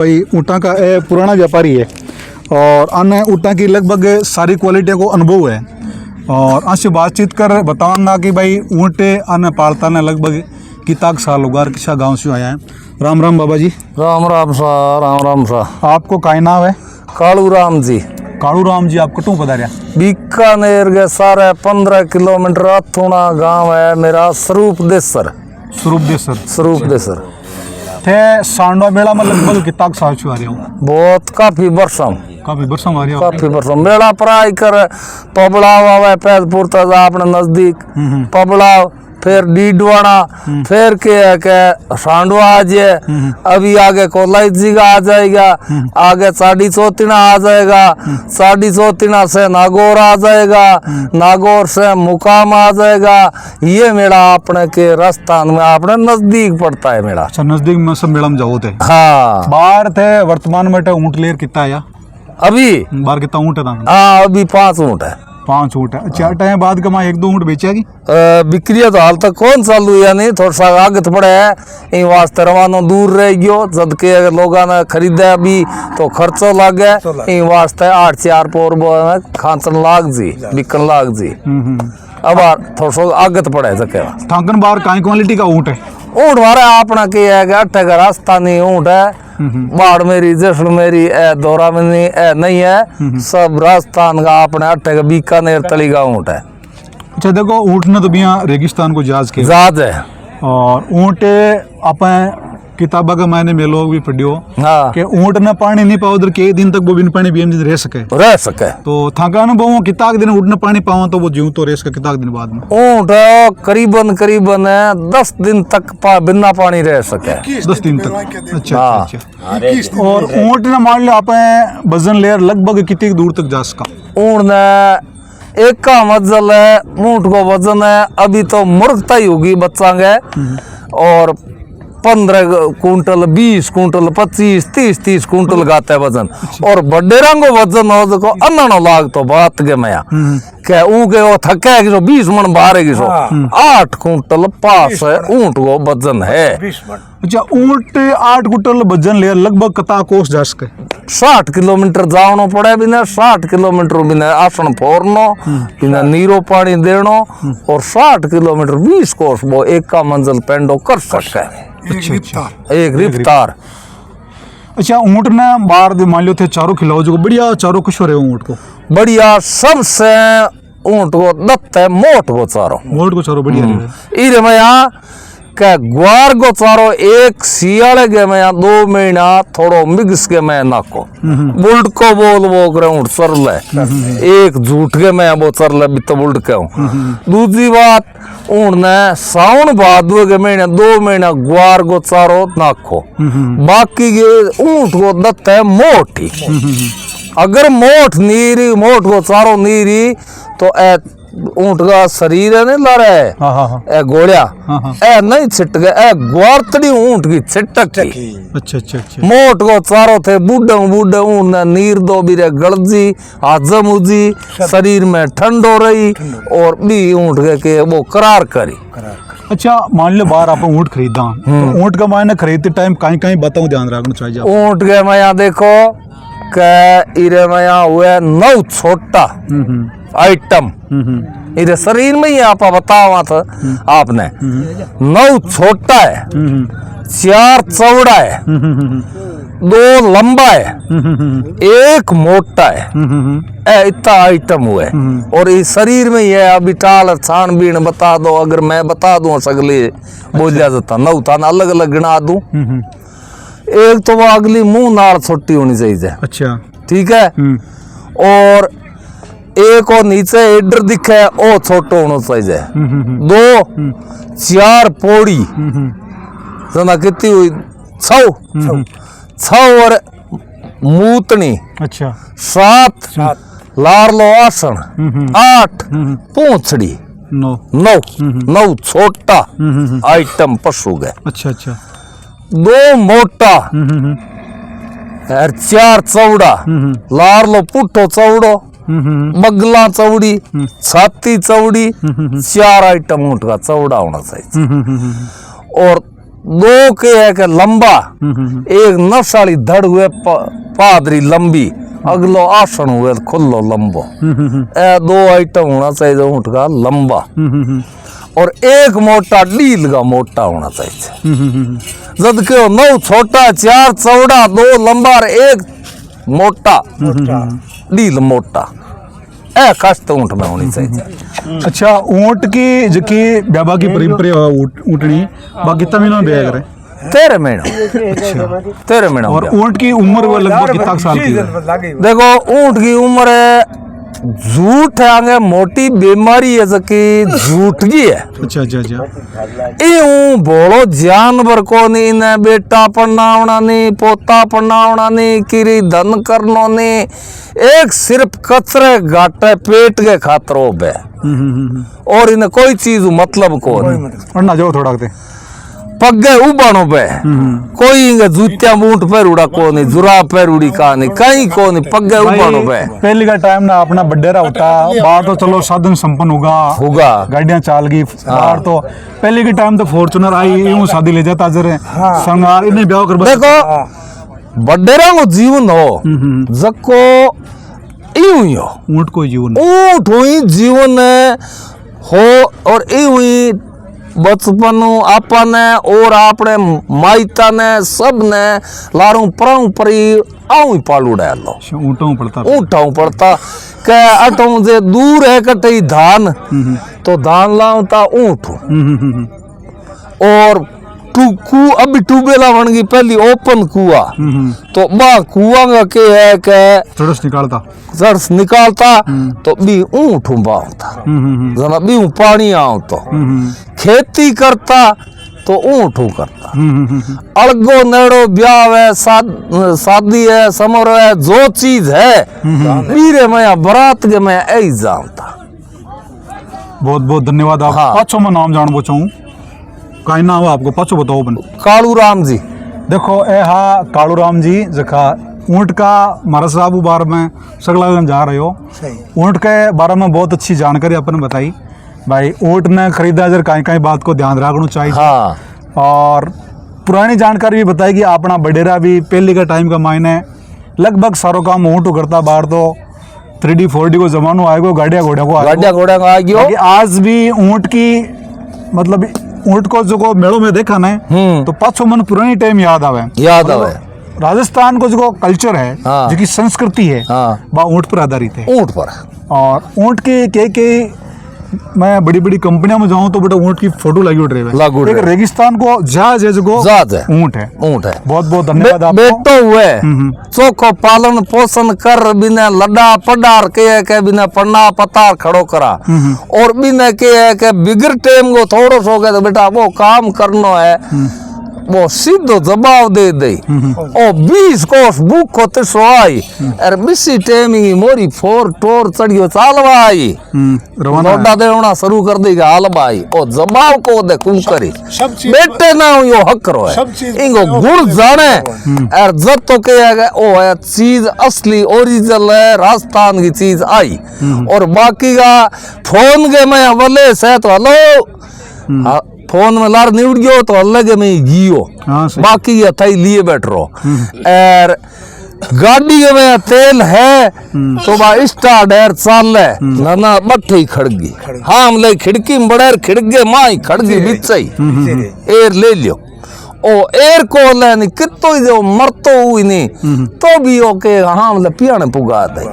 भाई ऊँटा का पुराना व्यापारी है और अन्य ऊँटा की लगभग सारी क्वालिटियों को अनुभव है और आज से बातचीत कर बताऊंगा कि भाई ऊँटे अन्य पालता ने लगभग किताक साल होगा और किसा गांव से आया है। राम राम बाबा जी। राम राम सा, राम राम सा। आपको काय नाम है? कालू राम जी। कालू राम जी, आप कटू बता रहा? बीकानेर के सारे 15 किलोमीटर अथुणा गांव है मेरा। स्वरूपदेसर थे सांडवा मेला में लगभग किताक साल से आ रहा हूँ। बहुत काफी वर्षों आ रहा हूँ। काफी वर्षों मेला पढ़ाई कर पबड़ाव आवे पैदपुर तक अपने नजदीक पबड़ाव, फिर डीडवाना, फिर के सांडवा आ जाए, अभी आगे कोलाई जी का आ जाएगा, आगे साड़ी चौतिना आ जाएगा, साड़ी चौतिना से नागौर आ जाएगा, नागौर से मुकाम आ जाएगा। ये मेला अपने के राजस्थान में अपने नजदीक पड़ता है मेला। अच्छा, नजदीक में सब मेला में जाओ थे? हाँ, बाहर थे वर्तमान में ऊँट लेर कितना आया अभी? बाहर कितना ऊँट है? हाँ, अभी 5 ऊँट है। 5 ऊँट है। अच्छा, टाइम बाद का 1-2 ऊँट बेचेगी? बिक्री तो हाल तक कौन चालू या नहीं, थोड़ा सा आगत पड़े है इन वास्ते रवानो दूर रह गयो। जब के अगर लोगों ने खरीदा भी तो खर्चो लागे, इन वास्ते 8-4 पोर खांचन लाग जी, बिकन लाग जी। अब थोड़ा सा आगत पड़े सके। थांकन बार काई क्वालिटी का ऊँट है? ऊँट हमारे अपना की है कि 8 का राजस्थानी ऊँट है। बाड़मेरी, जैसलमेरी, दौरा में नहीं है, सब राजस्थान का अपने 8 का बीकानेर तली का ऊँट है। अच्छा, देखो ऊँट ने तो बिया रेगिस्तान को जहाज के है और ऊँट आप किताबा का मैंने मेलो भी पढ़ियो। हाँ, कि ऊँट ने पानी नहीं पाओ उधर के दिन तक वो बिन पानी भी रह सके। तो थाका अनुभव किताक दिन ऊँट ने पानी पाओ तो वो जीव तो रह सके किताक दिन बाद में? ऊँट करीबन 10 दिन तक बिना पानी रह सके। 10 दिन तक? अच्छा। और ऊँट ने मान लो आप वजन लेयर लगभग कितनी दूर तक जा सका? ऊँट ने एक का मजल है, ऊँट को वजन है अभी तो मूर्खता ही होगी बच्चांगे, और 15 कुंटल, 20 कुंटल, 25, 30 कुंटल गाता है वजन। और बड़े रंगो वजन हो देखो अन्ना लाग तो बात के मैं क्या के वो थके है कि 20 मन बाहर है कि 8 कुंटल पास है ऊँट को वजन है। अच्छा, ऊँट 8 कुंटल वजन ले लगभग कता कोस जा सके? 60 किलोमीटर जावनो पड़े बिना, 60 किलोमीटर बिना आसन फोरनो, बिना नीरो पानी देनो, और 60 किलोमीटर 20 कोस वो एक का मंजिल पेंडो कर सके। एक रिफ्तार। अच्छा, ऊँट ने बाहर मान लो थे चारों खिलाओ जो बढ़िया चारों कुछ हो रहे ऊँट को? बढ़िया सबसे ऊँट को दत्त है मोट को चारो बढ़िया इरे में यहाँ क्या ग्वार को चारो एक सियाले के में 2 महीना थोड़ो मिक्स के में नाको बुल्ट को बोल वो करे ऊँट चर ले, एक झूठ के में वो चर ले बित बुल्ट के हूँ। दूसरी बात, ऊँट ने सावन भादो के महीने 2 महीना ग्वार को चारो नाको, बाकी के ऊँट को दत्त है मोटी। अगर मोट को चारो नीरी तो ऊँट का शरीर है नहीं ला रहा है गोलिया नहीं छिटक ग्वारतड़ी ऊँट की छिटक की। अच्छा। मोट को चारो थे बूढ़े ऊँट ने नीर दो भी गलजी हजम उजी, शरीर में ठंड हो रही और भी ऊँट के वो करार करी। अच्छा, मान लो बाहर आप ऊँट खरीदा तो ऊँट का मायने खरीदते टाइम कहीं बताऊं ध्यान रखना चाहिए? ऊँट के मैं देखो इरे में हुए 9 छोटा आइटम इधर शरीर में ही आप बतावा था आपने। 9 छोटा है, 4 चौड़ा है, 2 लंबा है, 1 मोटा है, इतना आइटम हुआ है। और इस शरीर में ही है। अभी टाल छानबीन बता दो, अगर मैं बता दूं सगले बोल जाता 9 था अलग अलग गिना दूं। एक तो वो अगली मुंह नाल छोटी होनी चाहिए। अच्छा, ठीक है। और एक और नीचे एडर दिखे ओ छोटो होना चाहिए। 2 4 पौड़ी जना कितनी हुई 6 और मूतनी। अच्छा, 7 लारलो आसन, 8 पूंछड़ी, 9 छोटा आइटम पशु गए। अच्छा। 2 मोटा, 4 चौड़ा, लारलो पुट्ठो चौड़ो, बगला चौड़ी, छाती चौड़ी, 4 आइटम ऊँट का चौड़ा होना चाहिए। और दो के है के लंबा, एक नस वाली धड़ हुए पादरी लंबी, अगलो आसन हुए खुल्लो लंबो। ए दो आइटम होना चाहिए ऊँट का लंबा, और एक मोटा डील का मोटा होना चाहिए। जद के 9 छोटा 4 चौड़ा 2 लंबा और 1 मोटा डील मोटा, ए कष्ट ऊँट में होनी चाहिए। अच्छा, ऊँट की जो कि ब्याबा की परंपरा ऊँटनी बाकी तमिलों में करे 13 महीना। 13 महीना। और ऊँट की उम्र वो लगभग कितना साल की है? देखो ऊँट की उम्र है, झूठ है आगे मोटी बीमारी है जकी झूठ की है। अच्छा अच्छा अच्छा। यूं बोलो जानवर को नहीं न बेटा पढ़ना नहीं, पोता पढ़ना नहीं, किरी धन करनो नहीं, एक सिर्फ कचरे घाटे पेट के खातर हो बे, और इन्हें कोई चीज मतलब को नहीं। और ना जाओ थोड़ा के पग्गे उबानो पे कोई इंगे जूतिया बूट पैर उड़ा को नहीं, जुरा पैर उड़ी का नहीं, कहीं को नहीं, पग्गे उबानो पे। पहले का टाइम ना अपना बड्डेरा होता बाहर तो चलो साधन संपन्न होगा गाड़ियां चाल गई बाहर तो पहले के टाइम तो फॉर्चुनर आई यूं शादी ले जाता जरे संगार इन्हें ब्याह कर देखो बड्डेरा को जीवन हो जको यूं ही हो, ऊँट को जीवन ऊँट हुई जीवन हो, और यूं ही बचपन अपन और आपने माइता ने सब ने लारू परऊ परी आऊ पालू डालो ऊँटों पड़ता ऊँटाऊ पड़ता के अटों से दूर है कटई धान तो धान लाऊं ता ऊँट और अभी ट्यूबवेला बन गई पहली ओपन कुआ तो बा कुआ का के है के जड़स निकालता तो भी ऊँट बाता जना भी पानी आओ तो खेती करता तो ऊँट करता अलगो नेड़ो ब्याह है शादी है समर है जो चीज है वीरे मैं बरात के मैं ऐ जानता। बहुत बहुत धन्यवाद आप। हाँ। पाछो मैं नाम जान चाहूँ काई नाम है आपको पाछो बताओ बन। कालू राम जी। देखो ए हा कालू राम जी जखा ऊँट का मारा साहब बारे में सगला जा रहे हो, ऊँट के बारे में बहुत अच्छी जानकारी अपन बताई भाई। ऊँट ने खरीदा जर कहीं कहीं बात को ध्यान रखना चाहिए। हाँ। और पुरानी जानकारी भी बताई कि अपना बडेरा भी पहले का टाइम का मायने लगभग सारो काम ऊँट करता, बाहर तो 3D 4D को जमानो आएगा, गाड़िया घोड़ा को आ गयो। आज भी ऊँट की मतलब ऊँट को जो मेड़ों में देखा ना तो पाछो मन पुरानी टाइम याद आवे राजस्थान को जो कल्चर है जो की संस्कृति है वह ऊँट पर आधारित है। ऊँट पर और ऊँट के मैं बड़ी बड़ी कंपनियों में जाऊं तो बेटा ऊँट की फोटो लगी उठ रही है। एक रेगिस्तान को जहाज है जो ऊँट है। बहुत बहुत धन्यवाद आपको। बेटो हुए चोखो पालन पोषण कर बिना लड़ा पडार के बिना पन्ना पतार खड़ो करा और बिना के बिगर टाइम को थोड़ो सो गए तो बेटा वो काम करनो है वो सीधो जवाब दे दे ओ 20 कोस बुक को तिसो आई और बिसी टेमी मोरी 4 टोर चढ़ियो चालवाई रोडा देवना शुरू कर देगा हालबाई ओ जवाब को दे कुम करी बेटे ना यो हक रो है इनको गुण जाने और जब तो के ओ है चीज असली ओरिजिनल है राजस्थान की चीज आई और बाकी का फोन के मैं वले से तो हेलो फोन में लार निउट गयो तो अलग में गियो बाकी ये थई लिए बैठ रो और गाड़ी में तेल है तो बा स्टार्ट है चाल है ना बट्ठी खड़गी हाँ हम ले खिड़की में बड़े खिड़के माई खड़गी बिचाई एयर ले लियो ओ एयर को ले कितो जो मरतो हुई नहीं तो भी ओके हाँ मतलब पियाने पुगा दे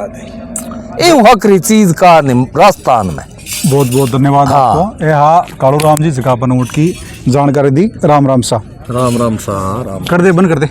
यूं हकरी चीज का राजस्थान में। बहुत बहुत धन्यवाद आपको। ये हाँ कालू राम जी जगह ऊँट की जानकारी दी। राम राम सा राम राम सा राम कर दे बंद कर दे।